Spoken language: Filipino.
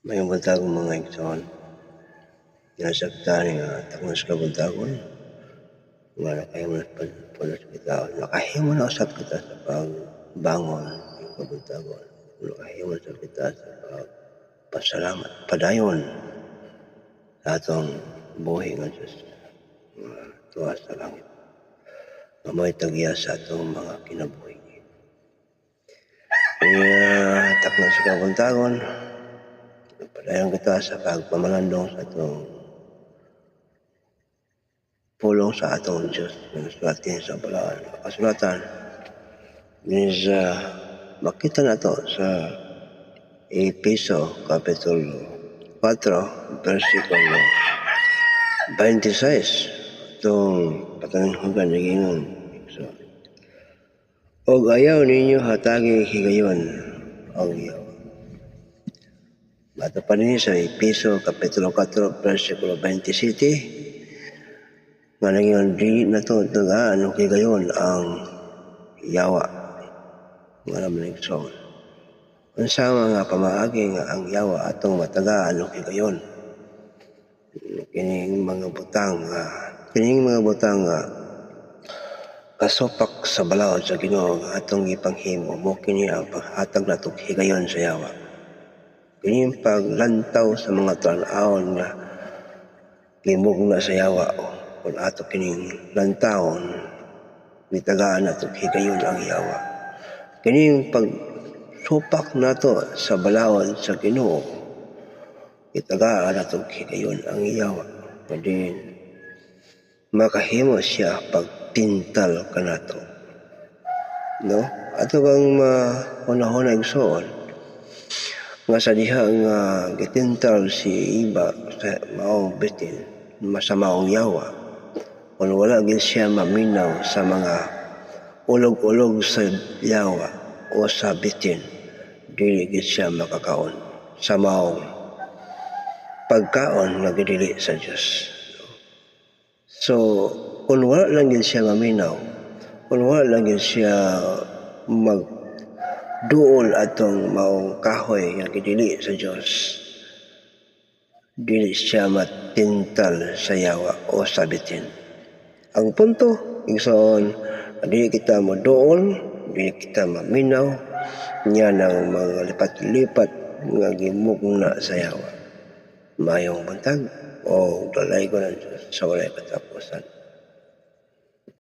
Mayong buntagong mga igsoon, nasagtan nga takon sa kabuntagon, nga nakahimo na usab kita sa pagbangon ng kabuntagon, nakahimo na kita sa pagpasalamat, padayon sa atong buhi nga Diyos, tuwa sa langit, nga mo'y tagya sa atong mga kinabuhi. Takon sa kabuntagon, padayon kita sa pagpamalandong sa atong pulong sa atong Diyos na nasulatin sa balaan. Kasulatan is makita na to sa Efeso Kapitulo 4 versikulo 26 itong patanunghugan na gingon. So, og ayaw ninyo hatagi higayon ang yawa. Bato pa rin sa Efeso Kapitulo 4 versikulo 27 nga naging di na to tagaan o higayon ang yawa nga naman igsoon. Unsa nga pamaagi nga ang yawa atong matagaan o higayon. Kining mga butang nga kasupak sa balaod sa Ginoo nga atong ipanghimo mo kini ang paghatag nato higayon sa yawa. Kini paglantaw sa mga tan-awon nga gimugna sa yawa kung ato kining lantawon mitagaan nato higayon ang yawa. Kini pagsupak nato sa balaod sa Ginoo itagaan nato higayon ang yawa. Kundi makahimo siya pagpintal kanato. No? Ato bang mahuna-huna igsoon nga sa diha nga gitintal si Iba sa maong bitin masamaong yawa kung wala gid siya maminaw sa mga ulog-ulog sa yawa o sa bitin dili gid siya makakaon sa maong pagkaon nga gidili sa Dios. So kung wala lang gid siya maminaw, kung wala lang gid siya magduol atong maong kahoy nga gidili sa Dios, dili siya matintal sa yawa o sa bitin. Ang punto igsoon, dili kita moduol, dili kita maminaw niya ng mga lipat-lipat nga gimugna sa yawa. Mayong buntag o dalay ko ng Diyos sa walay katapusan.